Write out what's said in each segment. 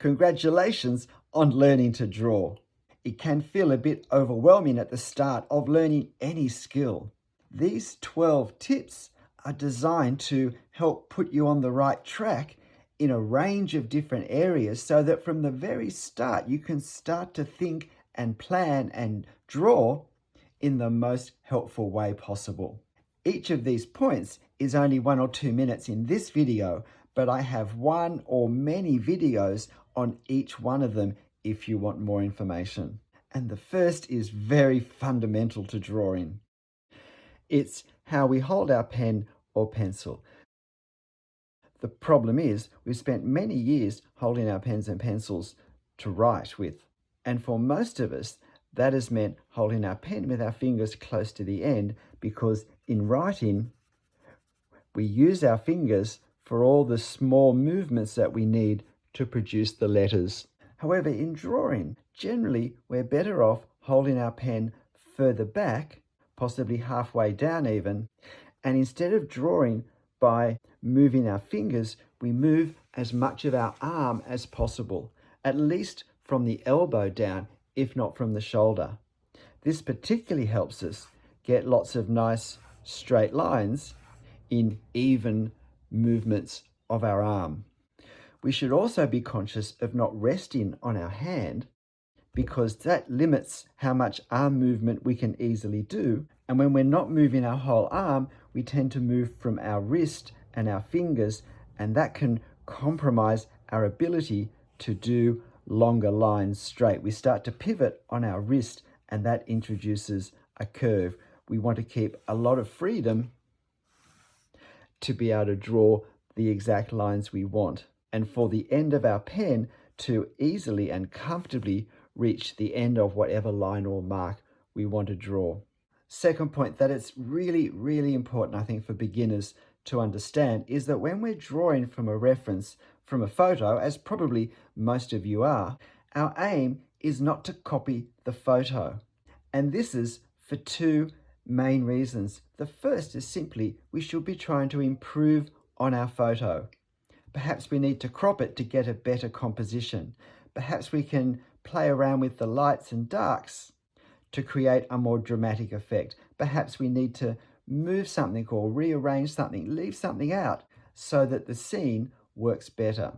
Congratulations on learning to draw. It can feel a bit overwhelming at the start of learning any skill. These 12 tips are designed to help put you on the right track in a range of different areas so that from the very start you can start to think and plan and draw in the most helpful way possible. Each of these points is only 1 or 2 minutes in this video, but I have one or many videos on each one of them if you want more information. And the first is very fundamental to drawing. It's how we hold our pen or pencil. The problem is we've spent many years holding our pens and pencils to write with. And for most of us, that has meant holding our pen with our fingers close to the end, because in writing, we use our fingers for all the small movements that we need to produce the letters. However, in drawing, generally we're better off holding our pen further back, possibly halfway down even, and instead of drawing by moving our fingers, we move as much of our arm as possible, at least from the elbow down, if not from the shoulder. This particularly helps us get lots of nice straight lines in even movements of our arm. We should also be conscious of not resting on our hand, because that limits how much arm movement we can easily do. And when we're not moving our whole arm, we tend to move from our wrist and our fingers, and that can compromise our ability to do longer lines straight. We start to pivot on our wrist, and that introduces a curve. We want to keep a lot of freedom to be able to draw the exact lines we want, and for the end of our pen to easily and comfortably reach the end of whatever line or mark we want to draw. Second point that it's really, really important, I think, for beginners to understand is that when we're drawing from a reference, from a photo, as probably most of you are, our aim is not to copy the photo. And this is for two main reasons. The first is simply we should be trying to improve on our photo. Perhaps we need to crop it to get a better composition. Perhaps we can play around with the lights and darks to create a more dramatic effect. Perhaps we need to move something or rearrange something, leave something out so that the scene works better.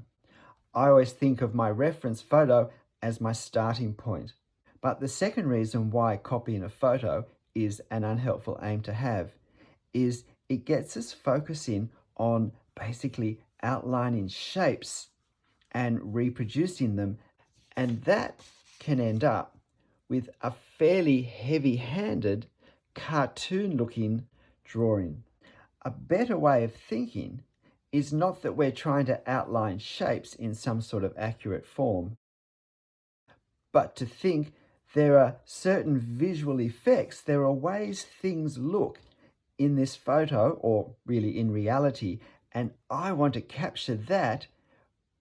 I always think of my reference photo as my starting point. But the second reason why copying a photo is an unhelpful aim to have is it gets us focusing on basically outlining shapes and reproducing them, and that can end up with a fairly heavy-handed, cartoon-looking drawing. A better way of thinking is not that we're trying to outline shapes in some sort of accurate form, but to think there are certain visual effects, there are ways things look in this photo, or really in reality, and I want to capture that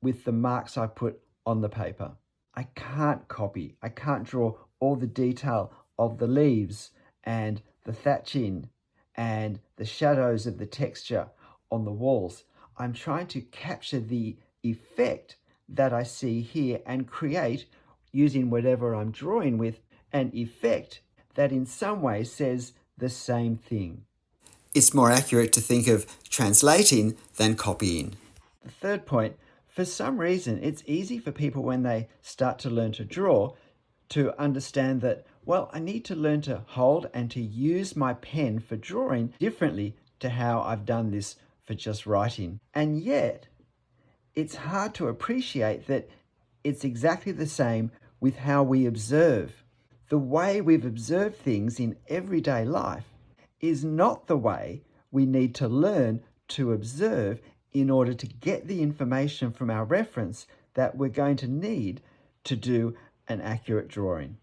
with the marks I put on the paper. I can't copy, I can't draw all the detail of the leaves and the thatching and the shadows of the texture on the walls. I'm trying to capture the effect that I see here and create, using whatever I'm drawing with, an effect that in some way says the same thing. It's more accurate to think of translating than copying. The third point, for some reason, it's easy for people when they start to learn to draw to understand that, well, I need to learn to hold and to use my pen for drawing differently to how I've done this for just writing. And yet, it's hard to appreciate that it's exactly the same with how we observe. The way we've observed things in everyday life is not the way we need to learn to observe in order to get the information from our reference that we're going to need to do an accurate drawing.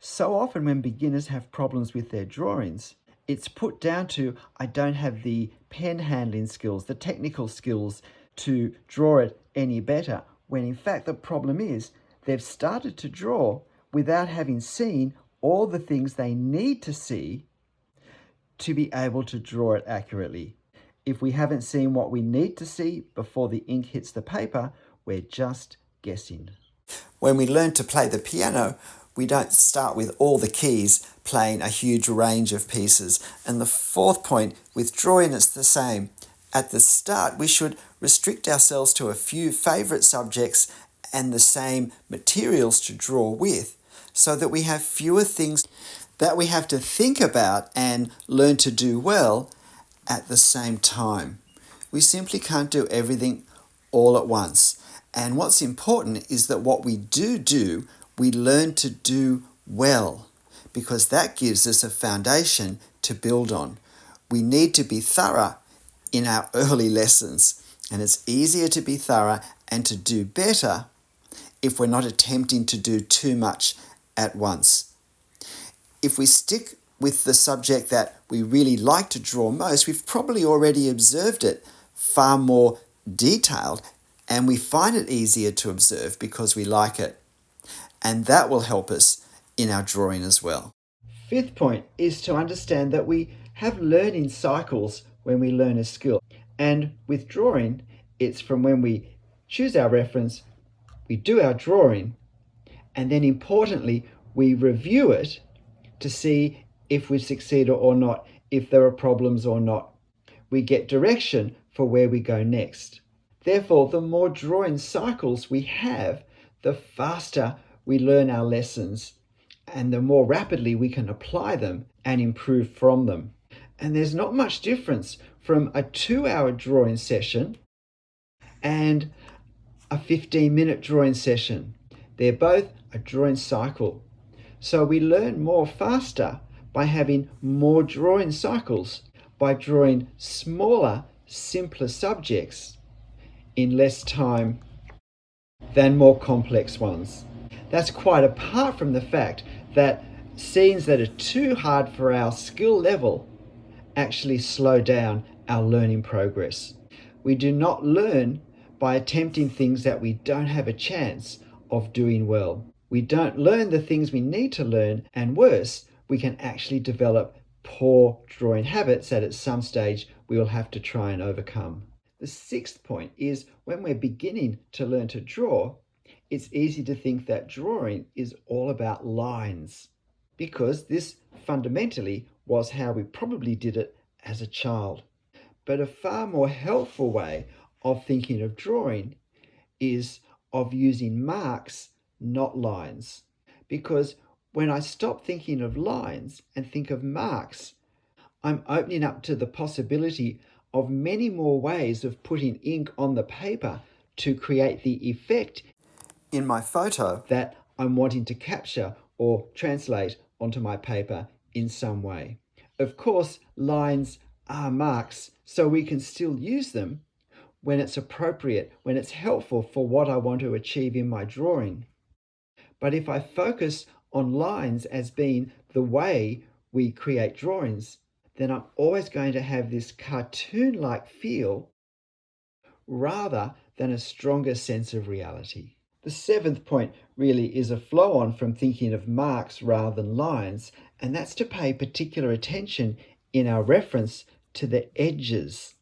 So often when beginners have problems with their drawings, it's put down to, I don't have the pen handling skills, the technical skills to draw it any better, when in fact the problem is they've started to draw without having seen all the things they need to see to be able to draw it accurately. If we haven't seen what we need to see before the ink hits the paper, we're just guessing. When we learn to play the piano, we don't start with all the keys playing a huge range of pieces. And the fourth point, with drawing, it's the same. At the start, we should restrict ourselves to a few favourite subjects and the same materials to draw with, so that we have fewer things that we have to think about and learn to do well at the same time. We simply can't do everything all at once. And what's important is that what we do, we learn to do well, because that gives us a foundation to build on. We need to be thorough in our early lessons, and it's easier to be thorough and to do better if we're not attempting to do too much at once. If we stick with the subject that we really like to draw most, we've probably already observed it far more detailed, and we find it easier to observe because we like it. And that will help us in our drawing as well. Fifth point is to understand that we have learning cycles when we learn a skill. And with drawing, it's from when we choose our reference, we do our drawing, and then importantly, we review it to see if we've succeeded or not, if there are problems or not. We get direction for where we go next. Therefore, the more drawing cycles we have, the faster we learn our lessons and the more rapidly we can apply them and improve from them. And there's not much difference from a 2-hour drawing session and a 15-minute drawing session. They're both a drawing cycle. So we learn more faster by having more drawing cycles, by drawing smaller, simpler subjects in less time than more complex ones. That's quite apart from the fact that scenes that are too hard for our skill level actually slow down our learning progress. We do not learn by attempting things that we don't have a chance of doing well. We don't learn the things we need to learn, and worse, we can actually develop poor drawing habits that at some stage we will have to try and overcome. The sixth point is when we're beginning to learn to draw, it's easy to think that drawing is all about lines, because this fundamentally was how we probably did it as a child. But a far more helpful way of thinking of drawing is of using marks, not lines. Because when I stop thinking of lines and think of marks, I'm opening up to the possibility of many more ways of putting ink on the paper to create the effect In my photo, that I'm wanting to capture or translate onto my paper in some way. Of course, lines are marks, so we can still use them when it's appropriate, when it's helpful for what I want to achieve in my drawing. But if I focus on lines as being the way we create drawings, then I'm always going to have this cartoon-like feel rather than a stronger sense of reality. The seventh point really is a flow-on from thinking of marks rather than lines, and that's to pay particular attention in our reference to the edges.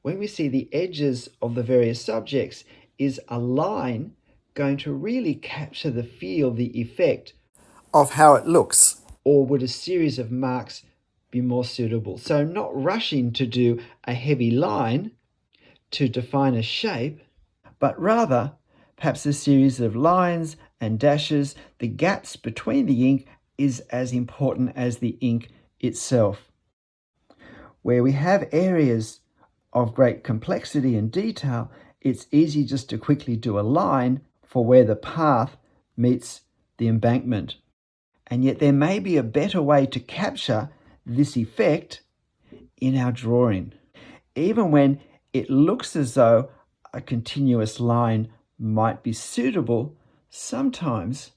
When we see the edges of the various subjects, is a line going to really capture the feel, the effect, of how it looks. or would a series of marks be more suitable? So not rushing to do a heavy line to define a shape, but rather perhaps a series of lines and dashes. The gaps between the ink is as important as the ink itself. Where we have areas of great complexity and detail, it's easy just to quickly do a line for where the path meets the embankment. And yet there may be a better way to capture this effect in our drawing. Even when it looks as though a continuous line might be suitable, sometimes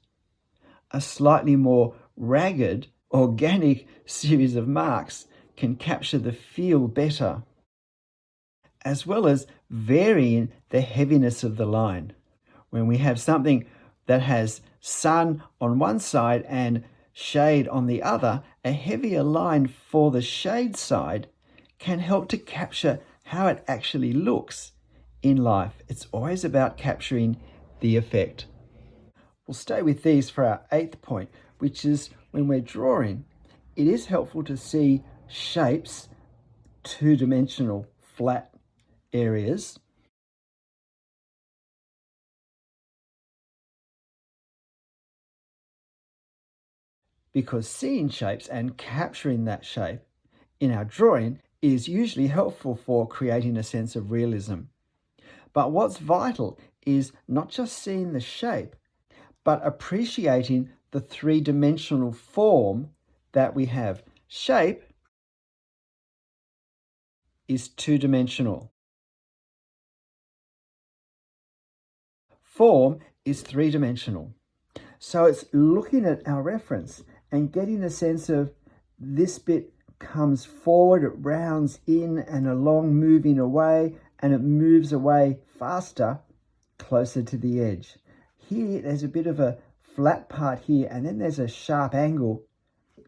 a slightly more ragged, organic series of marks can capture the feel better, as well as varying the heaviness of the line. When we have something that has sun on one side and shade on the other, a heavier line for the shade side can help to capture how it actually looks in life. It's always about capturing the effect. We'll stay with these for our 8th point, which is when we're drawing, it is helpful to see shapes, two-dimensional flat areas, because seeing shapes and capturing that shape in our drawing is usually helpful for creating a sense of realism. But what's vital is not just seeing the shape, but appreciating the three-dimensional form that we have. Shape is two-dimensional. Form is three-dimensional. So it's looking at our reference and getting a sense of this bit comes forward, it rounds in and along, moving away, and it moves away faster, closer to the edge. Here, there's a bit of a flat part here, and then there's a sharp angle,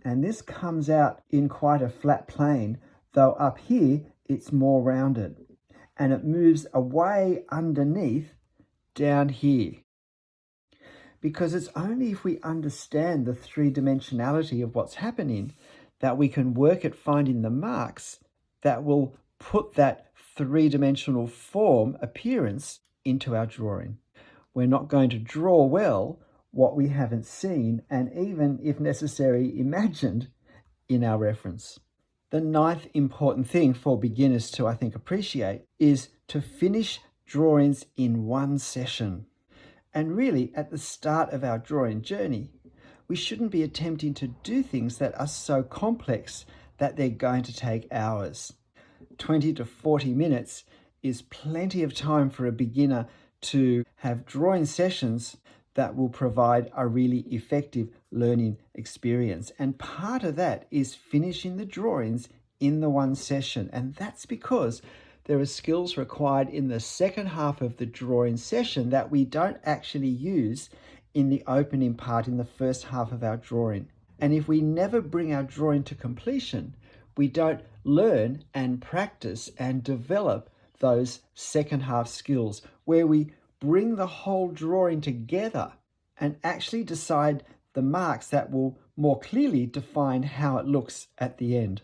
and this comes out in quite a flat plane, though up here, it's more rounded, and it moves away underneath down here. Because it's only if we understand the three-dimensionality of what's happening that we can work at finding the marks that will put that three-dimensional form appearance into our drawing. We're not going to draw well what we haven't seen and even, if necessary, imagined in our reference. The 9th important thing for beginners to, I think, appreciate is to finish drawings in one session. And really, at the start of our drawing journey, we shouldn't be attempting to do things that are so complex that they're going to take hours. 20 to 40 minutes is plenty of time for a beginner to have drawing sessions that will provide a really effective learning experience. And part of that is finishing the drawings in the one session. And that's because there are skills required in the second half of the drawing session that we don't actually use in the opening part in the first half of our drawing. And if we never bring our drawing to completion, we don't learn and practice and develop those second half skills where we bring the whole drawing together and actually decide the marks that will more clearly define how it looks at the end.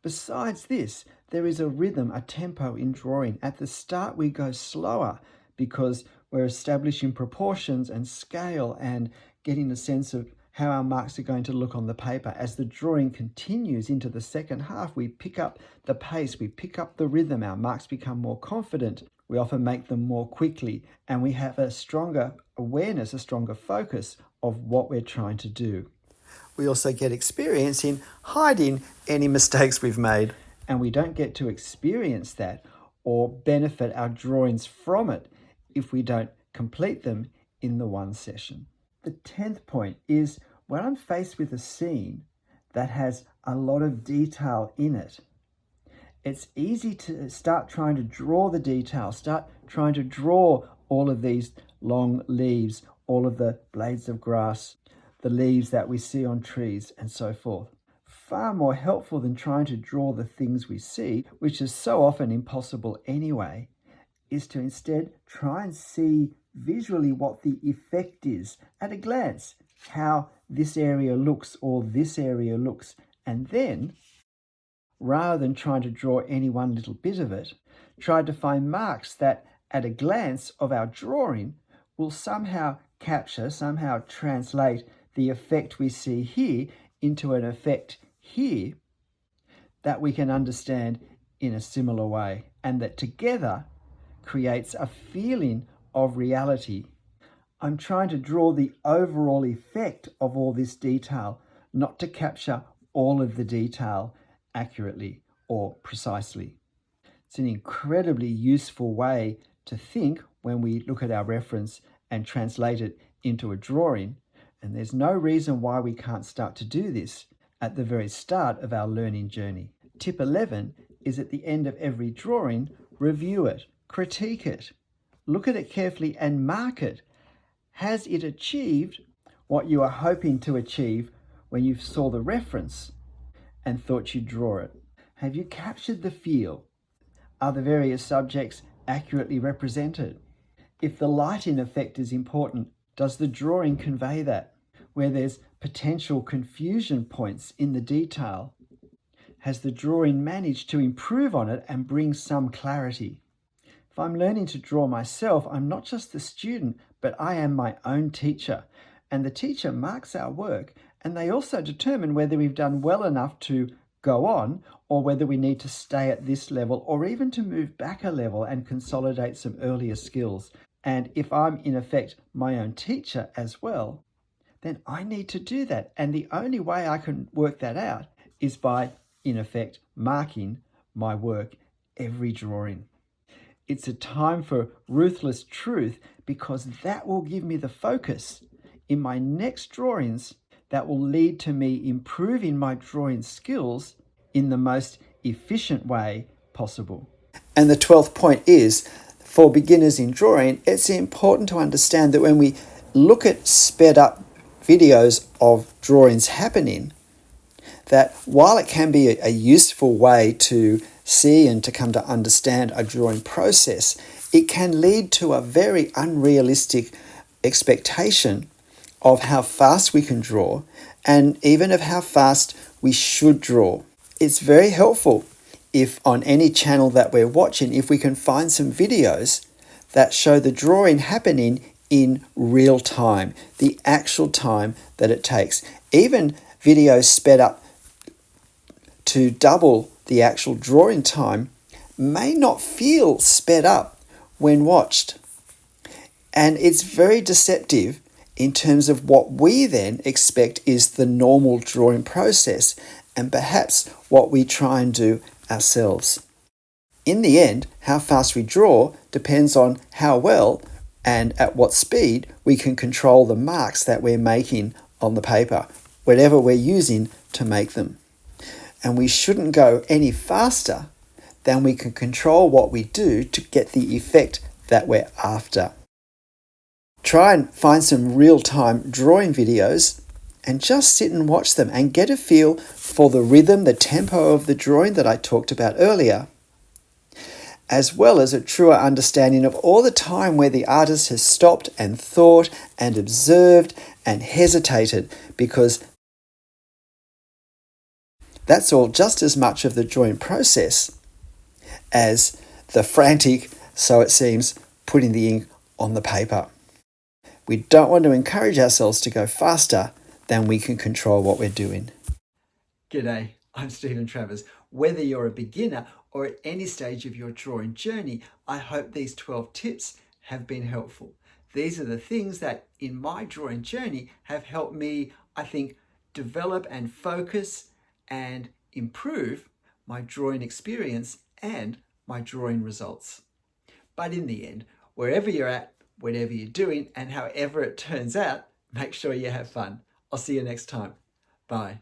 Besides this, there is a rhythm, a tempo in drawing. At the start, we go slower because we're establishing proportions and scale and getting a sense of how our marks are going to look on the paper. As the drawing continues into the second half, we pick up the pace, we pick up the rhythm, our marks become more confident. We often make them more quickly, and we have a stronger awareness, a stronger focus of what we're trying to do. We also get experience in hiding any mistakes we've made. And we don't get to experience that or benefit our drawings from it if we don't complete them in the one session. The 10th point is when I'm faced with a scene that has a lot of detail in it, it's easy to start trying to draw the detail, start trying to draw all of these long leaves, all of the blades of grass, the leaves that we see on trees, and so forth. Far more helpful than trying to draw the things we see, which is so often impossible anyway, is to instead try and see visually what the effect is at a glance, how this area looks or this area looks, and then, rather than trying to draw any one little bit of it, try to find marks that at a glance of our drawing will somehow capture, somehow translate the effect we see here into an effect here that we can understand in a similar way, and that together creates a feeling of reality. I'm trying to draw the overall effect of all this detail, not to capture all of the detail accurately or precisely. It's an incredibly useful way to think when we look at our reference and translate it into a drawing, and there's no reason why we can't start to do this at the very start of our learning journey. Tip 11 is at the end of every drawing, review it, critique it, look at it carefully and mark it. Has it achieved what you are hoping to achieve when you saw the reference and thought you'd draw it? Have you captured the feel? Are the various subjects accurately represented? If the light in effect is important, does the drawing convey that? Where there's potential confusion points in the detail, has the drawing managed to improve on it and bring some clarity? If I'm learning to draw myself, I'm not just the student, but I am my own teacher. And the teacher marks our work, and they also determine whether we've done well enough to go on, or whether we need to stay at this level, or even to move back a level and consolidate some earlier skills. And if I'm in effect my own teacher as well, then I need to do that. And the only way I can work that out is by, in effect, marking my work every drawing. It's a time for ruthless truth, because that will give me the focus in my next drawings that will lead to me improving my drawing skills in the most efficient way possible. And the 12th point is, for beginners in drawing, it's important to understand that when we look at sped up videos of drawings happening, that while it can be a useful way to see and to come to understand a drawing process, it can lead to a very unrealistic expectation of how fast we can draw, and even of how fast we should draw. It's very helpful if on any channel that we're watching, if we can find some videos that show the drawing happening in real time, the actual time that it takes. Even videos sped up to double the actual drawing time may not feel sped up when watched. And it's very deceptive in terms of what we then expect is the normal drawing process, and perhaps what we try and do ourselves. In the end, how fast we draw depends on how well and at what speed we can control the marks that we're making on the paper, whatever we're using to make them. And we shouldn't go any faster than we can control what we do to get the effect that we're after. Try and find some real-time drawing videos and just sit and watch them and get a feel for the rhythm, the tempo of the drawing that I talked about earlier, as well as a truer understanding of all the time where the artist has stopped and thought and observed and hesitated, because that's all just as much of the drawing process as the frantic, so it seems, putting the ink on the paper. We don't want to encourage ourselves to go faster than we can control what we're doing. G'day, I'm Stephen Travers. Whether you're a beginner or at any stage of your drawing journey, I hope these 12 tips have been helpful. These are the things that in my drawing journey have helped me, I think, develop and focus and improve my drawing experience and my drawing results. But in the end, wherever you're at, whatever you're doing, and however it turns out, make sure you have fun. I'll see you next time. Bye.